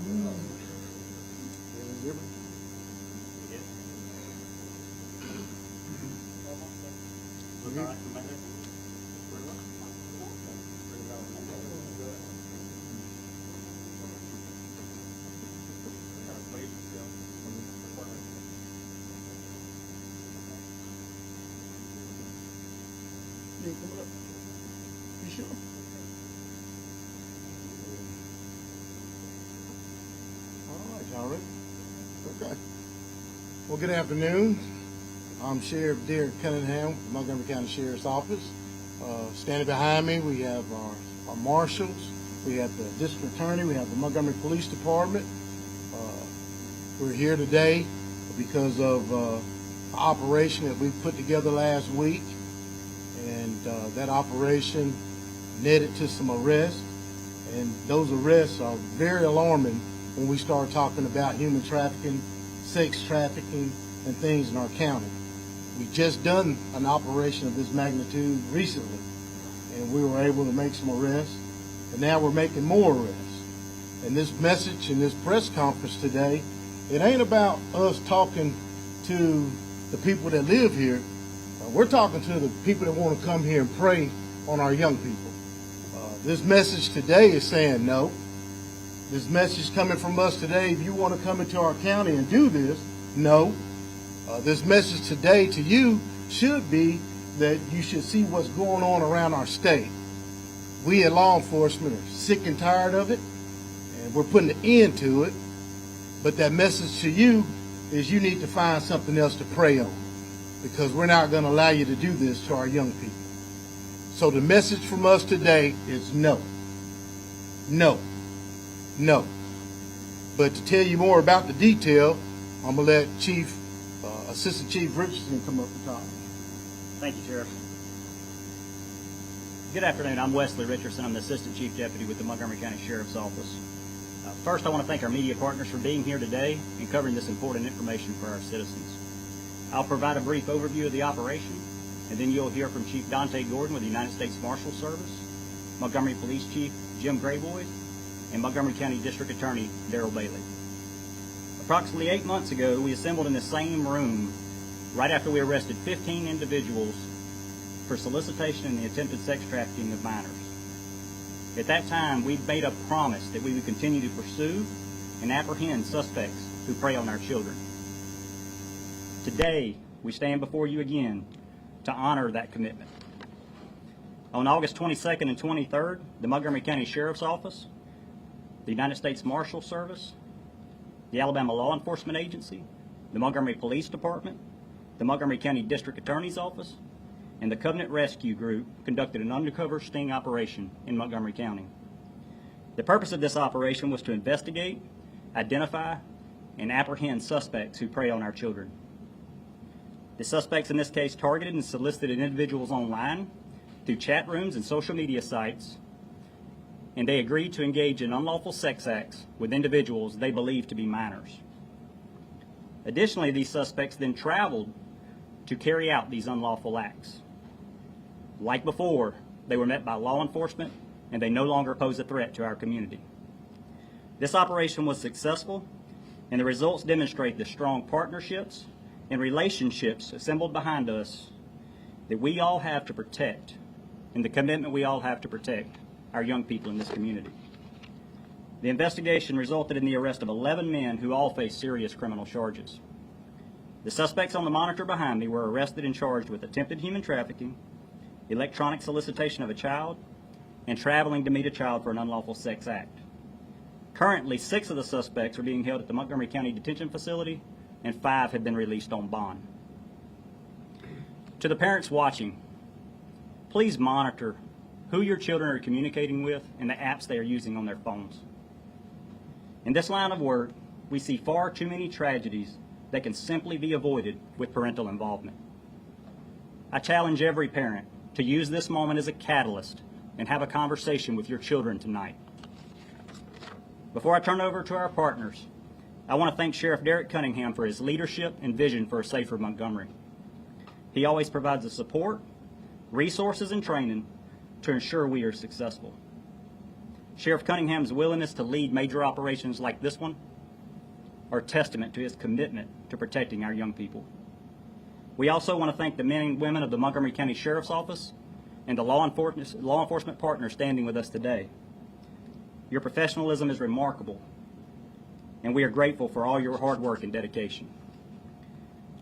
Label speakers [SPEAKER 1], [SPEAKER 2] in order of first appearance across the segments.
[SPEAKER 1] You sure? All right, y'all ready? Okay. Well, good afternoon. I'm Sheriff Derek Cunningham, Montgomery County Sheriff's Office. Standing behind me, we have our marshals, we have the district attorney, we have the Montgomery Police Department. We're here today because of an operation that we put together last week, and that operation netted to some arrests, and those arrests are very alarming when we start talking about human trafficking, sex trafficking, and things in our county. We just done an operation of this magnitude recently, and we were able to make some arrests, and now we're making more arrests. And this message in this press conference today, it ain't about us talking to the people that live here. We're talking to the people that want to come here and prey on our young people. This message today is saying no. This message coming from us today, if you want to come into our county and do this, no. This message today to you should be that you should see what's going on around our state. We at law enforcement are sick and tired of it, and we're putting an end to it. But that message to you is you need to find something else to prey on, because we're not going to allow you to do this to our young people. So the message from us today is no. No. No. But to tell you more about the detail, I'm going to let Assistant Chief Richardson come up and talk.
[SPEAKER 2] Thank you, Sheriff. Good afternoon. I'm Wesley Richardson. I'm the Assistant Chief Deputy with the Montgomery County Sheriff's Office. First, I want to thank our media partners for being here today and covering this important information for our citizens. I'll provide a brief overview of the operation, and then you'll hear from Chief Dante Gordon with the United States Marshal Service, Montgomery Police Chief Jim Grayboy, and Montgomery County District Attorney Darrell Bailey. Approximately 8 months ago, we assembled in the same room right after we arrested 15 individuals for solicitation and the attempted sex trafficking of minors. At that time, we made a promise that we would continue to pursue and apprehend suspects who prey on our children. Today, we stand before you again to honor that commitment. On August 22nd and 23rd, the Montgomery County Sheriff's Office, the United States Marshal Service, the Alabama Law Enforcement Agency, the Montgomery Police Department, the Montgomery County District Attorney's Office, and the Covenant Rescue Group conducted an undercover sting operation in Montgomery County. The purpose of this operation was to investigate, identify, and apprehend suspects who prey on our children. The suspects in this case targeted and solicited individuals online through chat rooms and social media sites, and they agreed to engage in unlawful sex acts with individuals they believed to be minors. Additionally, these suspects then traveled to carry out these unlawful acts. Like before, they were met by law enforcement, and they no longer pose a threat to our community. This operation was successful, and the results demonstrate the strong partnerships and relationships assembled behind us that we all have to protect, and the commitment we all have to protect our young people in this community. The investigation resulted in the arrest of 11 men who all face serious criminal charges. The suspects on the monitor behind me were arrested and charged with attempted human trafficking, electronic solicitation of a child, and traveling to meet a child for an unlawful sex act. Currently, 6 of the suspects are being held at the Montgomery County Detention Facility, and 5 have been released on bond. To the parents watching, please monitor who your children are communicating with and the apps they are using on their phones. In this line of work, we see far too many tragedies that can simply be avoided with parental involvement. I challenge every parent to use this moment as a catalyst and have a conversation with your children tonight. Before I turn over to our partners, I want to thank Sheriff Derek Cunningham for his leadership and vision for a safer Montgomery. He always provides the support, resources, and training to ensure we are successful. Sheriff Cunningham's willingness to lead major operations like this one are a testament to his commitment to protecting our young people. We also want to thank the men and women of the Montgomery County Sheriff's Office and the law enforcement partners standing with us today. Your professionalism is remarkable, and we are grateful for all your hard work and dedication.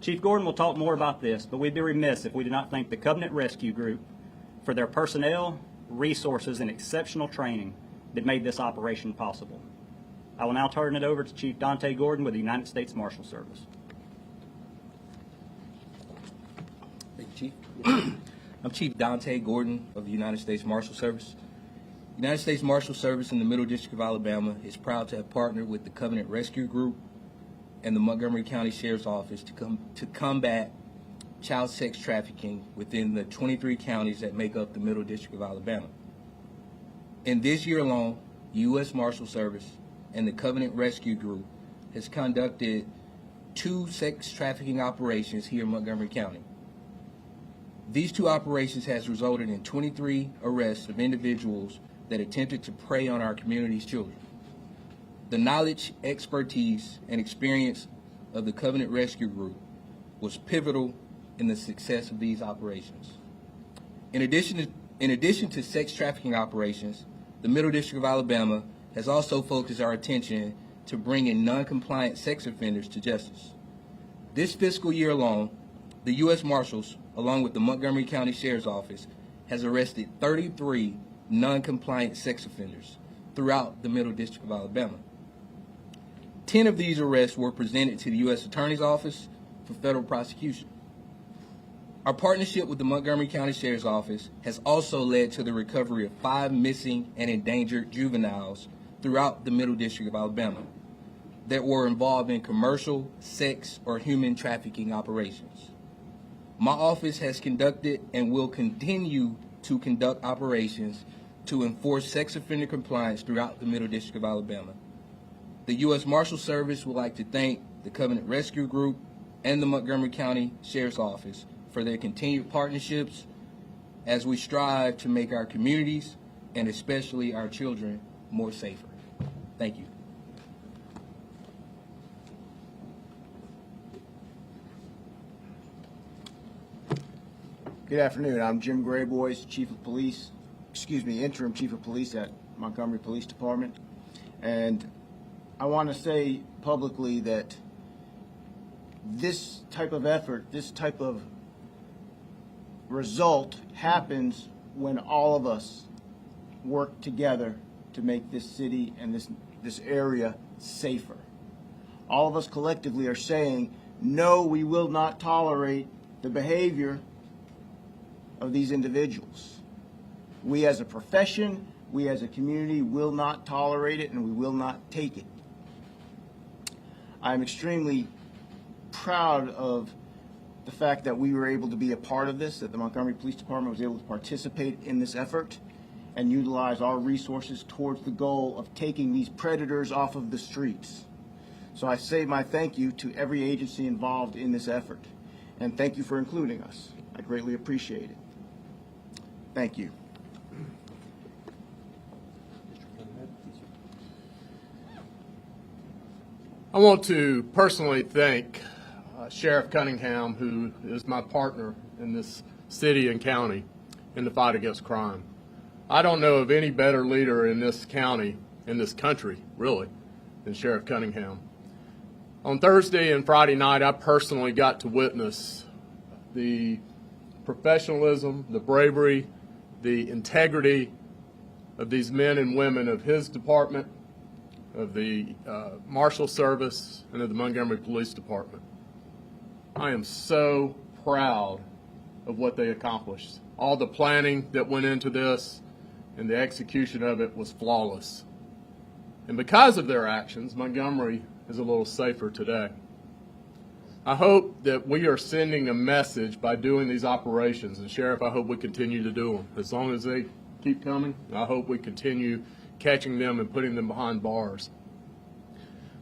[SPEAKER 2] Chief Gordon will talk more about this, but we'd be remiss if we did not thank the Covenant Rescue Group for their personnel, resources, and exceptional training that made this operation possible. I will now turn it over to Chief Dante Gordon with the United States Marshal Service.
[SPEAKER 3] Thank you, Chief. I'm Chief Dante Gordon of the United States Marshal Service. The United States Marshal Service in the Middle District of Alabama is proud to have partnered with the Covenant Rescue Group and the Montgomery County Sheriff's Office to combat child sex trafficking within the 23 counties that make up the Middle District of Alabama. In this year alone, the U.S. Marshal Service and the Covenant Rescue Group has conducted 2 sex trafficking operations here in Montgomery County. These 2 operations has resulted in 23 arrests of individuals that attempted to prey on our community's children. The knowledge, expertise, and experience of the Covenant Rescue Group was pivotal in the success of these operations. In addition to sex trafficking operations, the Middle District of Alabama has also focused our attention to bringing non-compliant sex offenders to justice. This fiscal year alone, the U.S. Marshals, along with the Montgomery County Sheriff's Office, has arrested 33 non-compliant sex offenders throughout the Middle District of Alabama. 10 of these arrests were presented to the U.S. Attorney's Office for federal prosecution. Our partnership with the Montgomery County Sheriff's Office has also led to the recovery of 5 missing and endangered juveniles throughout the Middle District of Alabama that were involved in commercial, sex, or human trafficking operations. My office has conducted and will continue to conduct operations to enforce sex offender compliance throughout the Middle District of Alabama. The U.S. Marshal Service would like to thank the Covenant Rescue Group and the Montgomery County Sheriff's Office for their continued partnerships as we strive to make our communities and especially our children more safer. Thank you.
[SPEAKER 4] Good afternoon. I'm Jim Grayboys, Interim Chief of Police at Montgomery Police Department. And I want to say publicly that this type of effort, this type of result happens when all of us work together to make this city and this area safer. All of us collectively are saying, no, we will not tolerate the behavior of these individuals. We as a profession, we as a community will not tolerate it and we will not take it. I'm extremely proud of the fact that we were able to be a part of this, that the Montgomery Police Department was able to participate in this effort and utilize our resources towards the goal of taking these predators off of the streets. So I say my thank you to every agency involved in this effort, and thank you for including us. I greatly appreciate it. Thank you.
[SPEAKER 1] I want to personally thank Sheriff Cunningham, who is my partner in this city and county in the fight against crime. I don't know of any better leader in this county, in this country, really, than Sheriff Cunningham. On Thursday and Friday night, I personally got to witness the professionalism, the bravery, the integrity of these men and women of his department, of the Marshal Service, and of the Montgomery Police Department. I am so proud of what they accomplished. All the planning that went into this and the execution of it was flawless. And because of their actions, Montgomery is a little safer today. I hope that we are sending a message by doing these operations, and Sheriff, I hope we continue to do them. As long as they keep coming, I hope we continue catching them and putting them behind bars.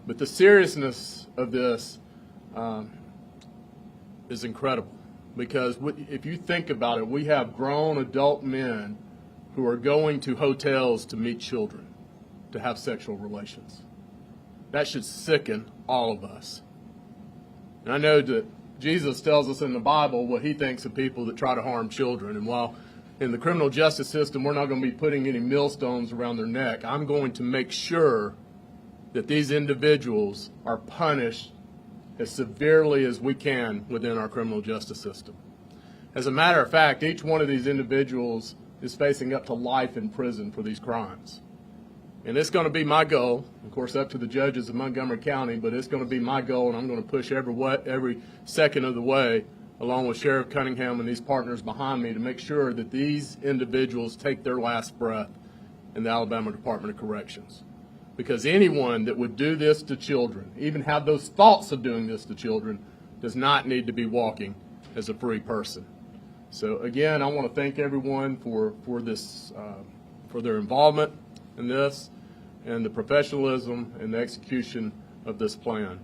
[SPEAKER 1] But the seriousness of this is incredible, because if you think about it, we have grown adult men who are going to hotels to meet children.
[SPEAKER 5] to have sexual relations. That should sicken all of us. And I know that Jesus tells us in the Bible what he thinks of people that try to harm children. And while in the criminal justice system we're not going to be putting any millstones around their neck, I'm going to make sure that these individuals are punished as severely as we can within our criminal justice system. As a matter of fact, each one of these individuals is facing up to life in prison for these crimes. And it's going to be my goal, of course up to the judges of Montgomery County, but it's going to be my goal, and I'm going to push every second of the way, along with Sheriff Cunningham and these partners behind me, to make sure that these individuals take their last breath in the Alabama Department of Corrections. Because anyone that would do this to children, even have those thoughts of doing this to children, does not need to be walking as a free person. So again, I want to thank everyone for their involvement in this, and the professionalism and the execution of this plan.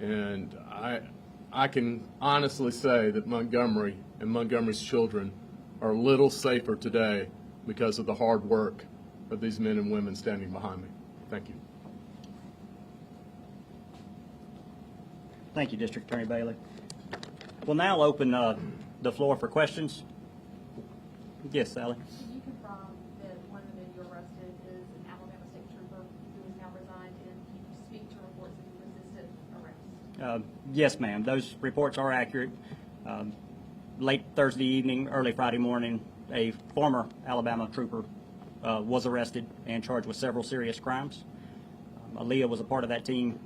[SPEAKER 5] And I can honestly say that Montgomery and Montgomery's children are a little safer today because of the hard work of these men and women standing behind me. Thank you.
[SPEAKER 2] Thank you, District Attorney Bailey. We'll now open the floor for questions. Yes, Sally.
[SPEAKER 6] Can you confirm that one of the men you arrested is an Alabama State Trooper who is now resigned, and can you speak to reports that he resisted arrest?
[SPEAKER 2] Yes, ma'am. Those reports are accurate. Late Thursday evening, early Friday morning, a former Alabama trooper was arrested and charged with several serious crimes. ALEA was a part of that team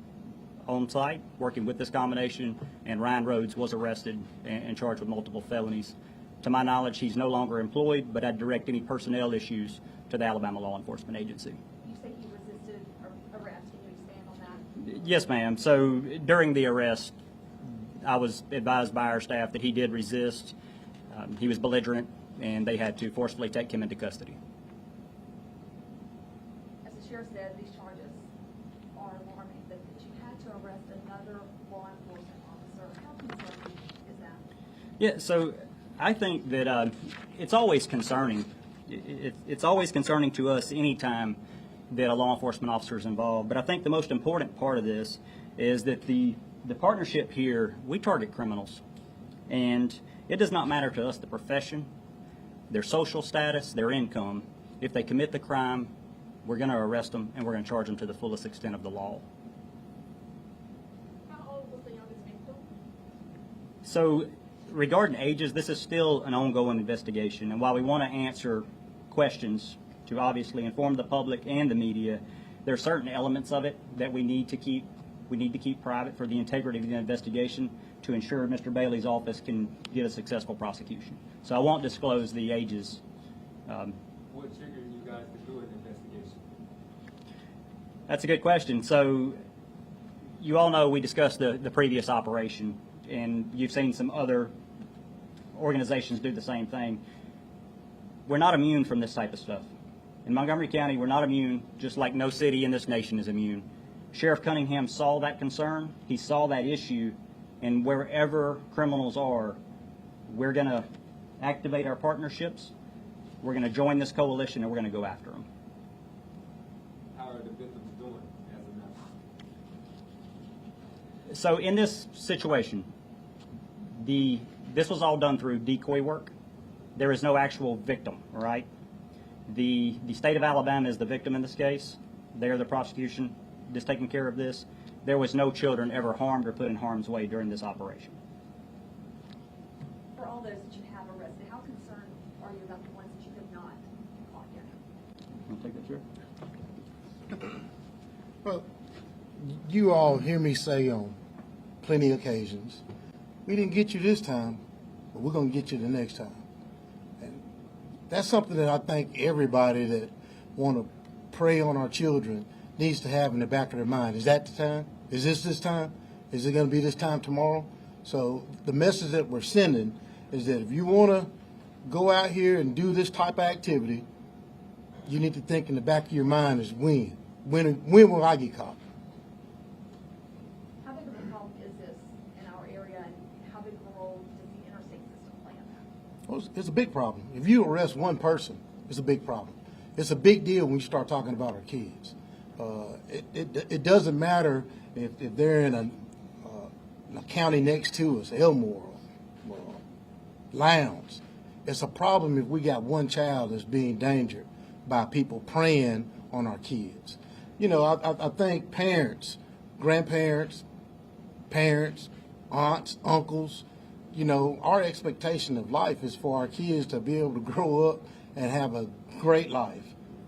[SPEAKER 2] on site working with this combination, and Ryan Rhodes was arrested and charged with multiple felonies. To my knowledge, he's no longer employed, but I'd direct any personnel issues to the Alabama Law Enforcement Agency.
[SPEAKER 6] You say he resisted arrest. Can you expand on that?
[SPEAKER 2] Yes, ma'am. So during the arrest, I was advised by our staff that he did resist. He was belligerent, and they had to forcefully take him into custody.
[SPEAKER 6] As the sheriff said, these charges are alarming, but that you had to arrest another law enforcement officer. How concerning is that?
[SPEAKER 2] Yeah, so I think that it's always concerning. It's always concerning to us anytime that a law enforcement officer is involved. But I think the most important part of this is that the partnership here, we target criminals. And it does not matter to us the profession, their social status, their income. If they commit the crime, we're going to arrest them and we're going to charge them to the fullest extent of the law.
[SPEAKER 6] How old was the youngest victim?
[SPEAKER 2] So regarding ages, this is still an ongoing investigation. And while we want to answer questions to obviously inform the public and the media, there are certain elements of it that we need to keep private for the integrity of the investigation to ensure Mr. Bailey's office can get a successful prosecution. So I won't disclose the ages.
[SPEAKER 7] What triggered you guys to do an investigation?
[SPEAKER 2] That's a good question. So you all know we discussed the previous operation, and you've seen some other organizations do the same thing. We're not immune from this type of stuff. In Montgomery County, we're not immune, just like no city in this nation is immune. Sheriff Cunningham saw that concern, he saw that issue, and wherever criminals are, we're going to activate our partnerships, we're going to join this coalition, and we're going to go after them.
[SPEAKER 7] How are the victims doing as of now?
[SPEAKER 2] So in this situation, this was all done through decoy work. There is no actual victim, all right? The state of Alabama is the victim in this case. They're the prosecution just taking care of this. There was no children ever harmed or put in harm's way during this operation.
[SPEAKER 6] For all those that you have arrested, how concerned are you about the ones that you have not caught yet?
[SPEAKER 2] Want to take that, Sheriff?
[SPEAKER 1] Well, you all hear me say on plenty of occasions, we didn't get you this time, but we're going to get you the next time. And that's something that I think everybody that want to prey on our children needs to have in the back of their mind. Is that the time? Is this time? Is it going to be this time tomorrow? So the message that we're sending is that if you want to go out here and do this type of activity, you need to think in the back of your mind is when will I get caught?
[SPEAKER 6] How big of a problem is this in our area, and how big of a role does the interstate system play in that?
[SPEAKER 1] Well, it's a big problem. If you arrest one person, it's a big problem. It's a big deal when you start talking about our kids. It doesn't matter if they're in a county next to us, Elmore, or Lowndes. It's a problem if we got one child that's being endangered by people preying on our kids. You know, I think parents, grandparents, parents, aunts, uncles, you know, our expectation of life is for our kids to be able to grow up and have a great life.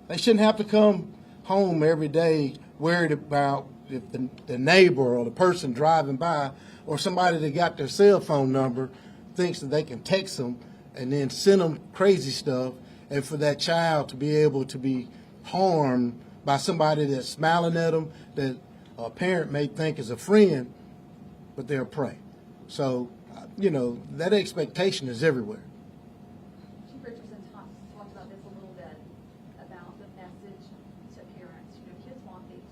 [SPEAKER 1] They shouldn't have to come home every day worried about if the neighbor or the person driving by or somebody that got their cell phone number thinks that they can text them and then send them crazy stuff, and for that child to be able to be harmed by somebody that's smiling at them that a parent may think is a friend, but they're a prey. So, you know, that expectation is everywhere.
[SPEAKER 6] Chief Richardson talked about this a little bit, about the message to parents. You know, kids want these.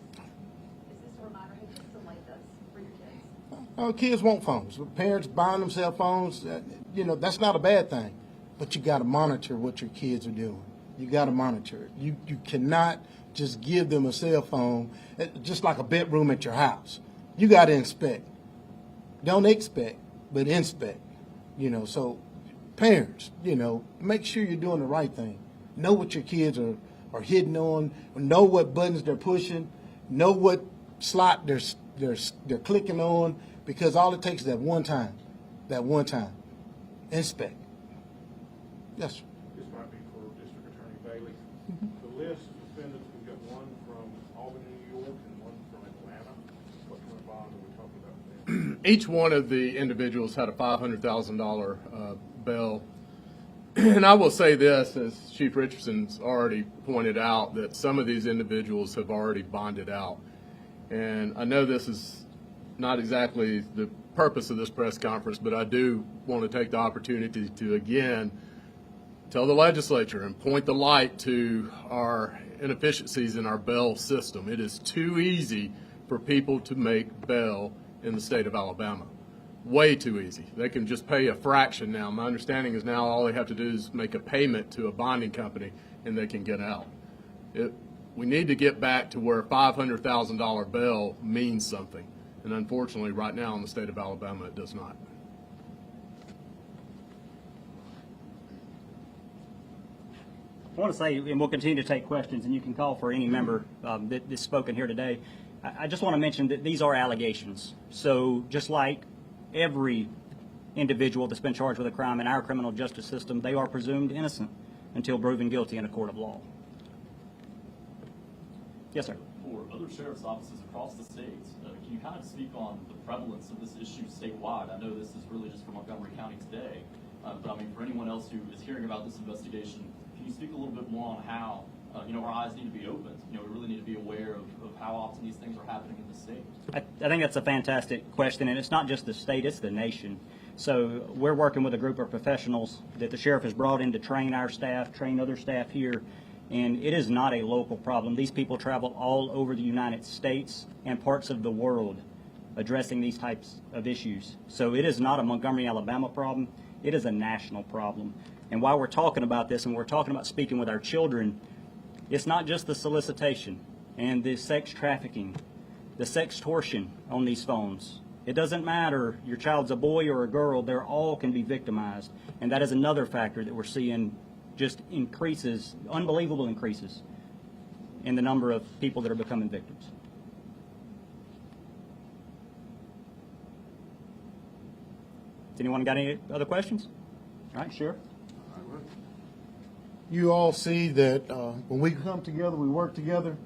[SPEAKER 6] Is this a reminder, hey, just delete this for your kids?
[SPEAKER 1] Kids want phones. Parents buying them cell phones, you know, that's not a bad thing. But you got to monitor what your kids are doing. You got to monitor it. You cannot just give them a cell phone, just like a bedroom at your house. You got to inspect. Don't expect, but inspect. You know, so parents, you know, make sure you're doing the right thing. Know what your kids are hitting on. Know what buttons they're pushing. Know what slot they're clicking on. Because all it takes is that one time. That one time. Inspect. Yes, sir.
[SPEAKER 8] This might be for District Attorney Bailey. The list of defendants, we've got one from Albany, New York, and one from Atlanta. What kind of bond are we talking about there?
[SPEAKER 5] Each one of the individuals had a $500,000 bail. And I will say this, as Chief Richardson's already pointed out, that some of these individuals have already bonded out. And I know this is not exactly the purpose of this press conference, but I do want to take the opportunity to, again, tell the legislature and point the light to our inefficiencies in our bail system. It is too easy for people to make bail in the state of Alabama. Way too easy. They can just pay a fraction now. My understanding is now all they have to do is make a payment to a bonding company and they can get out. We need to get back to where a $500,000 bail means something. And unfortunately, right now in the state of Alabama, it does not.
[SPEAKER 2] I want to say, and we'll continue to take questions, and you can call for any member that's spoken here today. I just want to mention that these are allegations. So just like every individual that's been charged with a crime in our criminal justice system, they are presumed innocent until proven guilty in a court of law. Yes, sir.
[SPEAKER 9] For other sheriff's offices across the states, can you kind of speak on the prevalence of this issue statewide? I know this is really just for Montgomery County today, but I mean, for anyone else who is hearing about this investigation, can you speak a little bit more on how, our eyes need to be opened? We really need to be aware of how often these things are happening in the state.
[SPEAKER 2] I think that's a fantastic question, and it's not just the state, it's the nation. So we're working with a group of professionals that the sheriff has brought in to train our staff, train other staff here, and it is not a local problem. These people travel all over the United States and parts of the world addressing these types of issues. So it is not a Montgomery, Alabama problem. It is a national problem. And while we're talking about this and we're talking about speaking with our children, it's not just the solicitation and the sex trafficking, the sextortion on these phones. It doesn't matter your child's a boy or a girl, they all can be victimized. And that is another factor that we're seeing just increases, unbelievable increases in the number of people that are becoming victims. Has anyone got any other questions? All right, Sheriff.
[SPEAKER 1] You all see that when we come together, we work together,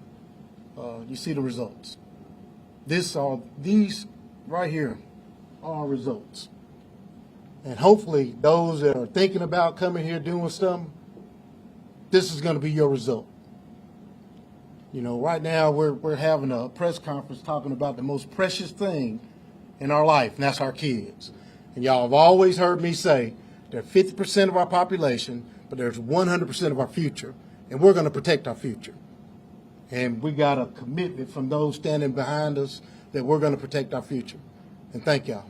[SPEAKER 1] you see the results. These right here are results. And hopefully those that are thinking about coming here doing something, this is going to be your result. Right now we're having a press conference talking about the most precious thing in our life, and that's our kids. And y'all have always heard me say they're 50% of our population, but there's 100% of our future, and we're going to protect our future. And we got a commitment from those standing behind us that we're going to protect our future. And thank y'all.